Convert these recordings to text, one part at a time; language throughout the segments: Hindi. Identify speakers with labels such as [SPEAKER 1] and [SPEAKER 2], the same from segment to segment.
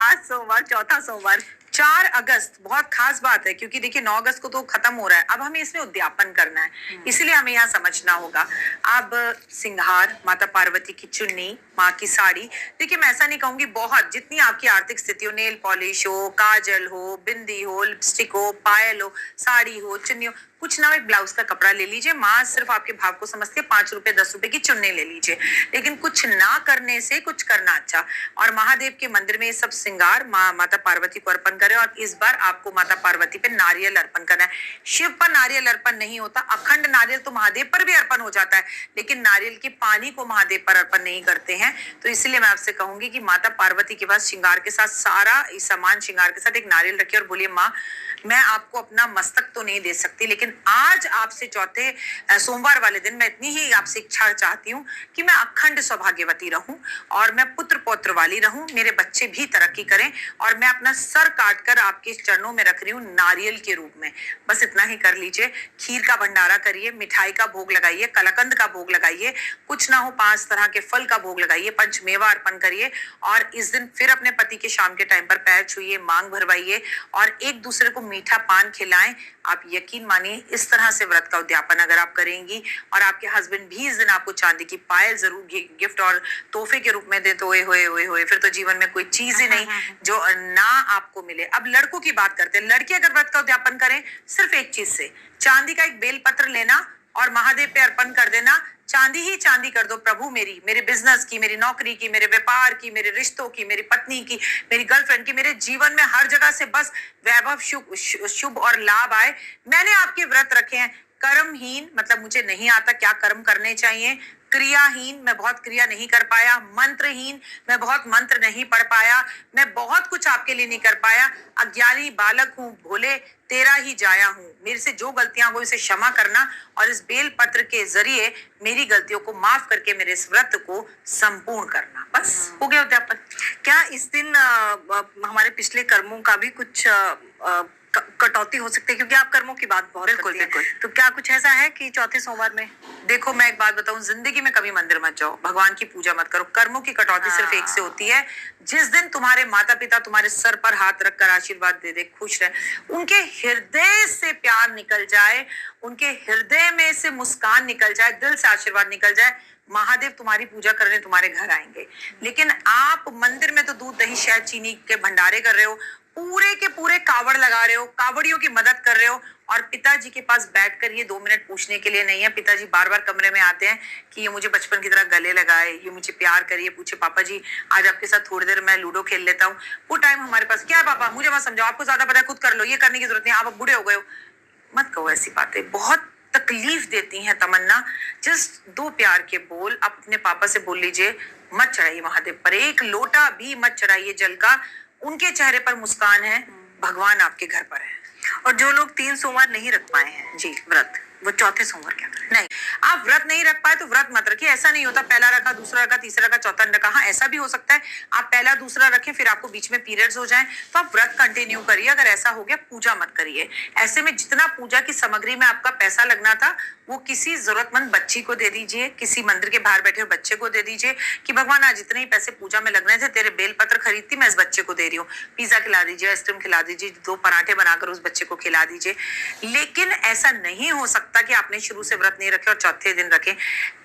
[SPEAKER 1] आज सोमवार, चौथा सोमवार
[SPEAKER 2] 4 अगस्त बहुत खास बात है, क्योंकि देखिए 9 अगस्त को तो खत्म हो रहा है, अब हमें इसमें उद्यापन करना है, इसलिए हमें यहाँ समझना होगा। अब सिंगार, माता पार्वती की चुन्नी, माँ की साड़ी, देखिए मैं ऐसा नहीं कहूंगी, बहुत जितनी आपकी आर्थिक स्थिति हो, नेल पॉलिश हो, काजल हो, बिंदी हो, लिपस्टिक हो, पायल हो, साड़ी हो, चुन्नी हो, कुछ ना हो, एक ब्लाउज का कपड़ा ले लीजिए। माँ सिर्फ आपके भाव को समझती है, 5 रुपए 10 रुपए की चुन्नी ले लीजिए, लेकिन कुछ ना करने से कुछ करना अच्छा। और महादेव के मंदिर में ये सब श्रृंगार माता पार्वती को अर्पण करें, और इस बार आपको माता पार्वती पे नारियल अर्पण करना है। शिव पर नारियल अर्पण नहीं होता, अखंड नारियल तो महादेव पर भी अर्पण हो जाता है, लेकिन नारियल के पानी को महादेव पर अर्पण नहीं करते हैं। तो इसलिए मैं आपसे कहूंगी कि माता पार्वती के पास श्रृंगार के साथ, सारा सामान श्रृंगार के साथ एक नारियल रखिए और बोलिए, माँ मैं आपको अपना मस्तक तो नहीं दे सकती, लेकिन आज आपसे चौथे सोमवार वाले दिन मैं इतनी ही आपसे इच्छा चाहती हूँ कि मैं अखंड सौभाग्यवती रहूं और मैं पुत्र पौत्र वाली रहूं, मेरे बच्चे भी तरक्की करें, और मैं अपना सर काटकर आपके चरणों में रख रही हूँ नारियल के रूप में। बस इतना ही कर लीजिए। खीर का भंडारा करिए, मिठाई का भोग लगाइए, कलाकंद का भोग लगाइए, कुछ ना हो 5 तरह के फल का भोग लगाइए, पंचमेवा अर्पण करिए, और इस दिन फिर अपने पति के शाम के टाइम पर पैर छुइए, मांग भरवाइए और एक दूसरे को मीठा पान खिलाएं। आप यकीन मानिए, इस तरह से व्रत का उद्यापन अगर आप करेंगी और आपके हस्बैंड भी इस दिन आपको चांदी की पायल जरूर गिफ्ट और तोहफे के रूप में दे, तो ओए फिर तो जीवन में कोई चीज ही नहीं जो ना आपको मिले। अब लड़कों की बात करते हैं। लड़के अगर व्रत का उद्यापन करें, सिर्फ एक चीज से, चांदी का एक बेलपत्र लेना और महादेव पे अर्पण कर देना। चांदी ही चांदी कर दो, प्रभु मेरे बिजनेस की, मेरी नौकरी की, मेरे व्यापार की, मेरे रिश्तों की, मेरी पत्नी की, मेरी गर्लफ्रेंड की, मेरे जीवन में हर जगह से बस वैभव, शुभ और लाभ आए। मैंने आपके व्रत रखे हैं। कर्महीन मतलब मुझे नहीं आता क्या कर्म करने चाहिए, क्रियाहीन मैं बहुत क्रिया नहीं कर पाया, मंत्रहीन मैं बहुत मंत्र नहीं पढ़ पाया, मैं बहुत कुछ आपके लिए नहीं कर पाया, अज्ञानी बालक हूँ, भोले तेरा ही जाया हूँ। मेरे से जो गलतियां हुई उसे क्षमा करना और इस बेल पत्र के जरिए मेरी गलतियों को माफ करके मेरे इस व्रत को संपूर्ण करना। बस हो गया उद्यापन।
[SPEAKER 1] क्या इस दिन हमारे पिछले कर्मों का भी कुछ कटौती हो सकती है, क्योंकि आप कर्मों की बात बहुत करती हैं, तो क्या कुछ ऐसा है कि चौथे सोमवार में?
[SPEAKER 2] देखो मैं एक बात बताऊं, जिंदगी में कभी मंदिर मत जाओ, भगवान की पूजा मत करो। कर्मों की कटौती सिर्फ एक से होती है, जिस दिन तुम्हारे माता पिता तुम्हारे सर पर हाथ रखकर आशीर्वाद दे दे, खुश रहे, उनके हृदय से प्यार निकल जाए, उनके हृदय में से मुस्कान निकल जाए, दिल से आशीर्वाद निकल जाए, महादेव तुम्हारी पूजा करने तुम्हारे घर आएंगे। लेकिन आप मंदिर में तो दूध दही शहद चीनी के भंडारे कर रहे हो, पूरे के पूरे कावड़ लगा रहे हो, कावड़ियों की मदद कर रहे हो, और पिताजी के पास बैठकर ये 2 मिनट पूछने के लिए नहीं है। पिताजी बार बार कमरे में आते हैं कि ये मुझे बचपन की तरह गले लगाए, ये मुझे प्यार करिए, पूछे पापा जी आज आपके साथ थोड़ी देर मैं लूडो खेल लेता हूँ। वो टाइम हमारे पास क्या है? पापा मुझे मत समझाओ, आपको ज्यादा पता है, खुद कर लो, ये करने की जरूरत नहीं, आप बूढ़े हो गए हो। मत कहो ऐसी बातें, बहुत तकलीफ देती हैं तमन्ना। जस्ट 2 प्यार के बोल आप अपने पापा से बोल लीजिए। मत चढ़ाइए महादेव पर, एक लोटा भी मत चढ़ाइए जल का, उनके चेहरे पर मुस्कान है, भगवान आपके घर पर है।
[SPEAKER 1] और जो लोग 3 सोमवार नहीं रख पाए हैं जी व्रत, वो चौथे सोमवार क्या करें?
[SPEAKER 2] नहीं, आप व्रत नहीं रख पाए तो व्रत मत रखिए। ऐसा नहीं होता पहला रखा, दूसरा रखा, तीसरा रखा, चौथा रखा। हाँ ऐसा भी हो सकता है, आप पहला दूसरा रखें, फिर आपको बीच में पीरियड्स हो जाएं, तो आप व्रत कंटिन्यू करिए। अगर ऐसा हो गया, पूजा मत करिए। ऐसे में जितना पूजा की सामग्री में आपका पैसा लगना था, वो किसी जरूरतमंद बच्ची को दे दीजिए, किसी मंदिर के बाहर बैठे हुए बच्चे को दे दीजिए कि भगवान आज जितने ही पैसे पूजा में लगने थे, तेरे बेलपत्र खरीदती मैं इस बच्चे को दे रही हूँ। पिज्जा खिला दीजिए, आइसक्रीम खिला दीजिए, 2 पराठे बनाकर उस बच्चे को खिला दीजिए। लेकिन ऐसा नहीं हो सकता कि आपने शुरू से व्रत नहीं रखे और चौथे दिन रखे।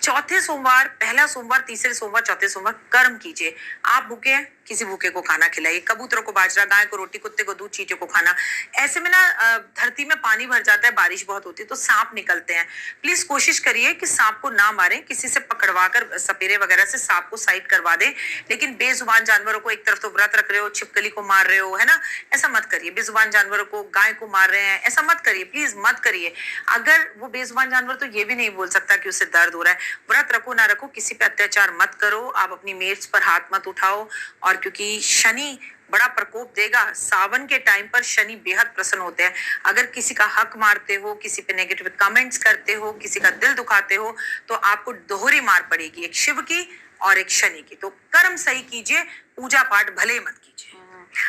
[SPEAKER 2] चौथे सोमवार, पहला सोमवार, तीसरे सोमवार, चौथे सोमवार कर्म कीजिए। आप भूखे हैं, किसी भूखे को खाना खिलाइए, कबूतरों को बाजरा, गाय को रोटी, कुत्ते को दूध, चींटियों को खाना। ऐसे में ना धरती में पानी भर जाता है, बारिश बहुत होती है तो सांप निकलते हैं। प्लीज कोशिश करिए कि सांप को ना मारें, किसी से पकड़वा कर सपेरे वगैरह से सांप को साइड करवा दें। लेकिन बेजुबान जानवरों को, एक तरफ तो व्रत रख रहे हो, छिपकली को मार रहे हो, है ना, ऐसा मत करिए। बेजुबान जानवरों को, गाय को मार रहे हैं, ऐसा मत करिए, प्लीज मत करिए। अगर वो बेजुबान जानवर तो ये भी नहीं बोल सकता कि उसे दर्द हो रहा है। व्रत रखो ना रखो, किसी पे अत्याचार मत करो, आप अपनी मेट्स पर हाथ मत उठाओ। और क्योंकि शनि बड़ा प्रकोप देगा, सावन के टाइम पर शनि बेहद प्रसन्न होते हैं। अगर किसी का हक मारते हो, किसी पे नेगेटिव कमेंट्स करते हो, किसी का दिल दुखाते हो, तो आपको दोहरी मार पड़ेगी, एक शिव की और एक शनि की। तो कर्म सही कीजिए, पूजा पाठ भले मत कीजिए।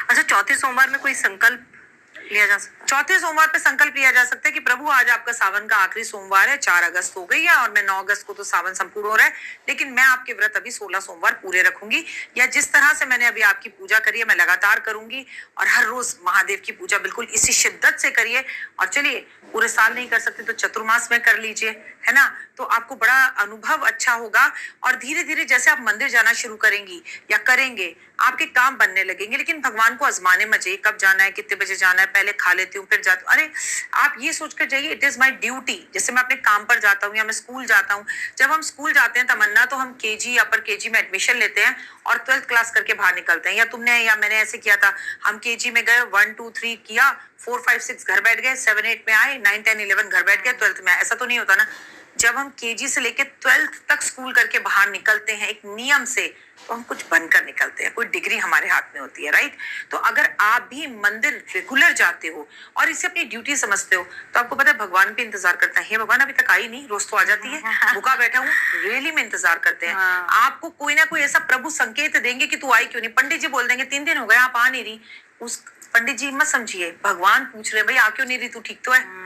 [SPEAKER 1] अच्छा, चौथे सोमवार में कोई संकल्प लिया जा सकता है?
[SPEAKER 2] चौथे सोमवार पे संकल्प लिया जा सकता है कि प्रभु आज आपका सावन का आखिरी सोमवार है, 4 अगस्त हो गई है और मैं 9 अगस्त को तो सावन संपूर्ण हो रहा है, लेकिन मैं आपके व्रत अभी 16 सोमवार पूरे रखूंगी, या जिस तरह से मैंने अभी आपकी पूजा करी है मैं लगातार करूंगी। और हर रोज महादेव की पूजा बिल्कुल इसी शिद्दत से करिए। और चलिए, पूरे साल नहीं कर सकते तो चतुर्मास में कर लीजिए, है ना, तो आपको बड़ा अनुभव अच्छा होगा। और धीरे धीरे जैसे आप मंदिर जाना शुरू करेंगी या करेंगे, आपके काम बनने लगेंगे। लेकिन भगवान को आजमाने मत जाइए, कब जाना है, कितने बजे जाना है, पहले खा लेती हूँ फिर जाती हूँ। अरे आप ये सोचकर जाइए, इट इज माई ड्यूटी। जैसे मैं अपने काम पर जाता हूँ या मैं स्कूल जाता हूँ, जब हम स्कूल जाते हैं तमन्ना, तो हम केजी अपर केजी में एडमिशन लेते हैं और 12th क्लास करके बाहर निकलते हैं। या तुमने या मैंने ऐसे किया था, हम केजी में गए, 1 2 3 किया, 4 5 6 घर बैठ गए, 7 8 में आए, 9 10 11 घर बैठ गए, 12th में आए। ऐसा तो नहीं होता ना। जब हम केजी से लेके 12th तक स्कूल करके बाहर निकलते हैं एक नियम से, तो हम कुछ बनकर निकलते हैं, कोई डिग्री हमारे हाथ में होती है, राइट। तो अगर आप भी मंदिर रेगुलर जाते हो और इसे अपनी ड्यूटी समझते हो, तो आपको पता है भगवान भी इंतजार करता है। हे भगवान अभी तक आई नहीं, रोज तो आ जाती है, भूखा बैठा हूँ, रियली में इंतजार करते हैं। आपको कोई ना कोई ऐसा प्रभु संकेत देंगे कि तू आई क्यों नहीं। पंडित जी बोल देंगे 3 दिन हो गए आप आ नहीं रही, उस पंडित जी मत समझिए, भगवान पूछ रहे भाई आ क्यों नहीं रही, तू ठीक तो है।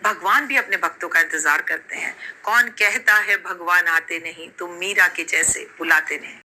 [SPEAKER 2] भगवान भी अपने भक्तों का इंतजार करते हैं। कौन कहता है भगवान आते नहीं, तुम मीरा के जैसे बुलाते नहीं।